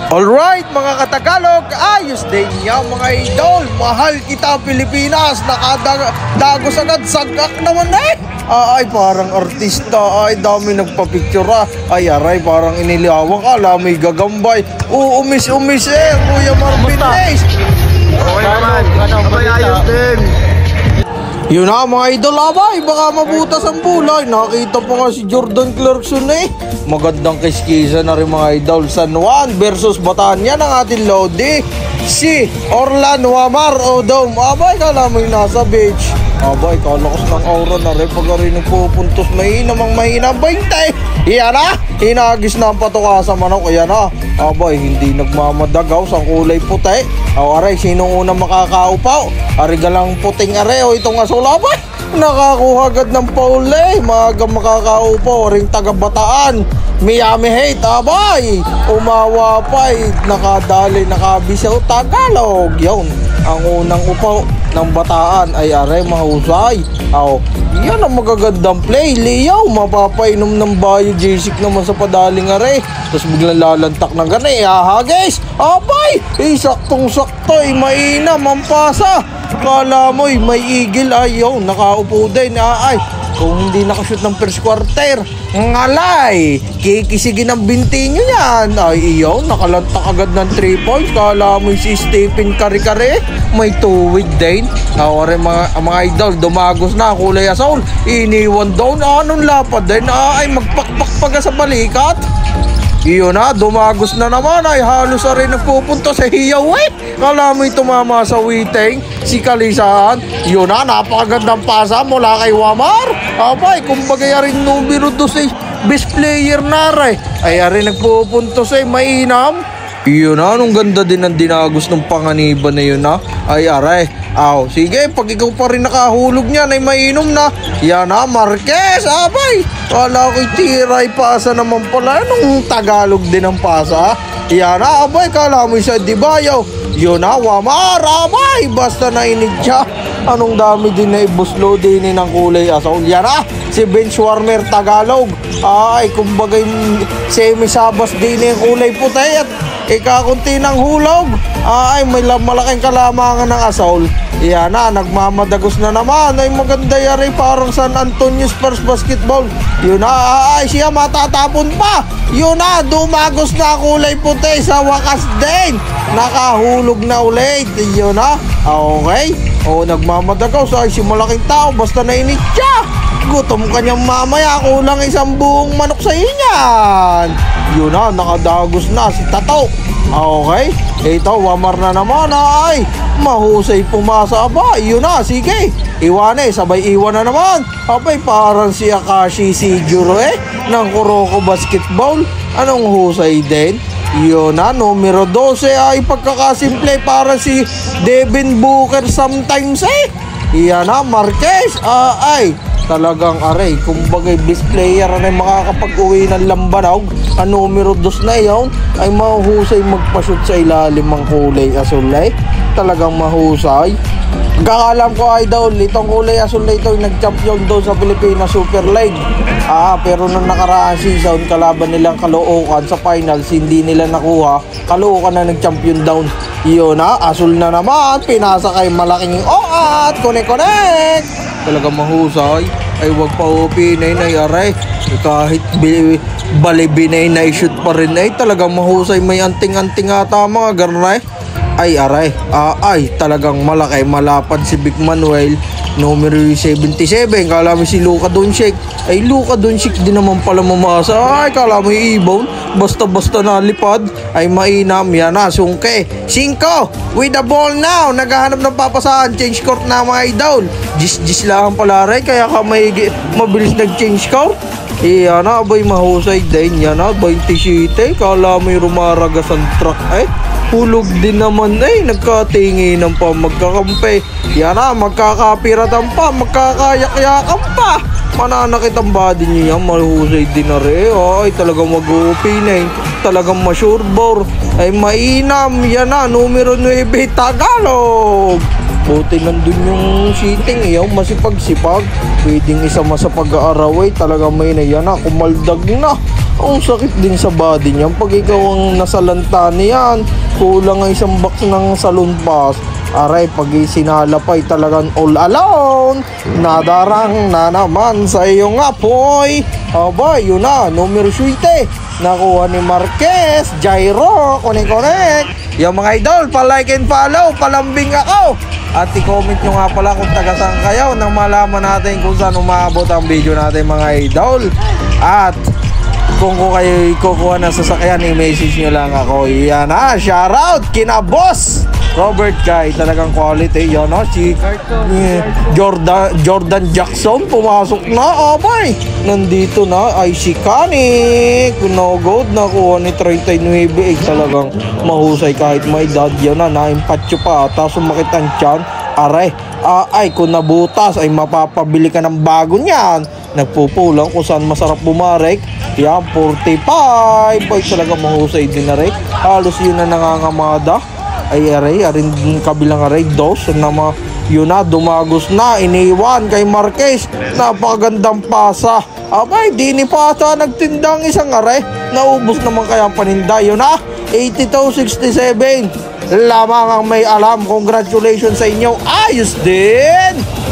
Alright mga katagalog, ayos din niya mga idol. Mahal kita Pilipinas, nakadagos agad, sagak naman eh. Ay parang artista, ay dami nagpapicture ay aray parang inilawak may gagambay. Umis eh, Kuya Marvin Lace. Okay naman, abay ayos din. Yun na mga idol, abay, baka mabutas ang bulay. Nakita po nga si Jordan Clarkson eh. Magandang kiskisa na rin mga idol. San Juan versus Batania ng ating Lodi. Si Orlan Wamar Odom. Abay, kala mo yung nasa beach. Abay, kalakas ng aura na rin. Pag rin nagpupuntos, mahina 20. Iyan na, hinagis na ang patuka sa manok. Iyan na, abay, hindi nagmamadagaw sa kulay puti. Aray, sinong unang makakaupaw? Ari galang puting areo itong asul. Abay, nakakuha agad ng pauli. Maaga makakaupaw, ring taga-Bataan. Miami hate, abay, umawa pa nakadali, nakabisaw, Tagalog. Yun, ang unang upaw ng Bataan ay aray mahusay. Yan ang magagandang play. Leo, mapapainom ng bayo J6 naman sa padaling aray. Tapos biglang lalantak ng gani. Guys, abay, saktong-sakto, mainam ang pasa. Kala mo'y may igil, ayaw, nakaupo din. Kung hindi nakashoot ng first quarter, ngalay, kikisigin ang binti nyo yan. Ay iyaw, nakalantak agad ng 3 points. Kala mo si Stephen Kare-Kare, may tuwid din. Mga idol, dumagos na, kulay asaul. Iniwan down, anong lapad din? Ay magpakpak pa sa balikat. Iyon na, dumagos na naman, ay halos rin nagpupunta sa hiyaw eh. Kala mo'y tumama sa witing, si Kalisaan. Iyon na, napakagandang pasa mula kay Wamar. Abay, kumbaga rin numero 2 best player na rin. Ay rin nagpupunta sa mainam. Iyon na, anong ganda din ang dinagos ng panganiban na yun na. Ay aray, sige, pag ikaw pa rin nakahulog niyan ay mainom na. Yan na, Marquez, abay. Kala ko'y tiray pasa naman pala. Anong Tagalog din ang pasa? Yan na, abay, kala mo'y sa Dibayaw. Yun na, Wamar, abay, basta nainig siya. Anong dami din na ibuslo din ng kulay asaw. Yan na, si Benchwarmer Tagalog. Ay, kumbaga yung semi-sabas din yung kulay puti at ikakunti ng hulog. Ay, may malaking kalamangan ng asol. Yan na, nagmamadagos na naman. Ay, maganda yari parang San Antonio Spurs basketball. Yun na, ay, siya matatapon pa. Yun na, dumagos na kulay puti sa wakas din. Nakahulog na ulit. Yun na, okay. Nagmamadagaw sa si malaking tao. Basta nainit siya. Gutom kanyang mamaya. Kulang isang buong manok sa inyan. Yun na, nakadagos na si Tato. Okay, ito, Wamar na naman. Ay, mahusay pumasa ba? Yun na, sige. Iwan sabay iwan na naman. Abay, parang si Akashi Siguro ng Kuroko Basketball. Anong husay din? Yun na, numero 12 ay pagkakasimple para si Devin Booker sometimes Yan na, Marquez. Ay, talagang aray, kumbaga best player na makakapag-uwi ng Lambanog. Ang numero 2 na yun ay mahusay magpa-shoot sa ilalim ng kulay asul Talagang mahusay. Kakalam ko idol, itong kulay asul na ito nag-champion doon sa Pilipinas Super League. Pero nung nakaraan season, kalaban nilang Caloocan sa finals, hindi nila nakuha. Caloocan na nag-champion down. Yun na, asul na naman, pinasa kay malaking at connect. Talagang mahusay. Ay wag pa upinay na aray. Kahit balibinay na i-shoot pa rin talagang mahusay. May anting-anting ata mga garnay. Ay aray, ay talagang malaki, malapad si Vic Manuel, numero 77. Kala mo si Luka Doncic. Ay Luka Doncic din naman pala mamasa. Ay kala mo yung ibon, basta-basta nalipad. Ay mainam, yan na, sungke 5 with the ball now. Naghahanap ng papasahan, change court na mga idol. Gis lang pala rin, kaya ka mabilis nag-change court. Yan na, abay mahusay din. Yan na, 27. Kala mo yung rumaragas ang truck hulog din naman nagkatinginan pa, magkakampi. Yan na, magkakapiratan pa, magkakayak-yakan pa. Mananakit ang body niya yan, mahusay din na rin. Ay talagang mag-uupinay, talagang masurebore. Ay mainam, yan na, numero 9 Tagalog. Buti nandun yung seating, yung masipag-sipag. Pwedeng isama sa pag-aaraway, talaga may na yan, kumaldag na. Ang sakit din sa body niyan pag ikaw ang nasalanta niyan. Kulang ang isang box ng salon pass. Aray, pag sinalapay talagang all alone. Nadarang na naman sa iyong apoy. Aba, yun na, numero 7. Nakuha ni Marquez, Jairo, connect. Yung mga idol, pa-like and follow, palambing ako. At i-comment nyo nga pala kung taga-saan kayo nang malaman natin kung saan umabot ang video natin mga idol. At kung kayo kukuha ng sasakyan, i-message nyo lang ako. Yan na, shoutout kina boss Robert Guy, talagang quality. Yan na, si Jordan Jackson pumasok na. Abay, nandito na ay si Kanik. No good, nakuha ni 39. Talagang mahusay kahit may edad. Yan na, naimpatyo pa. Tapos sumakit ang tiyan. Aray, ay kung nabutas ay mapapabili ka ng bago niyan. Nagpupulang kung saan masarap bumarek. Yan, 45. Ay talaga mahusay din na rin. Halos yun na nangangamada. Ay aray, arin kabilang aray, dos na yun na, dumagos na, iniwan kay Marquez. Napakagandang pasa. Abay, di ni pasa nagtindang isang aray. Naubos naman kaya paninda. Yun na, 82-67. Lamang ang may alam. Congratulations sa inyo. Ayos din!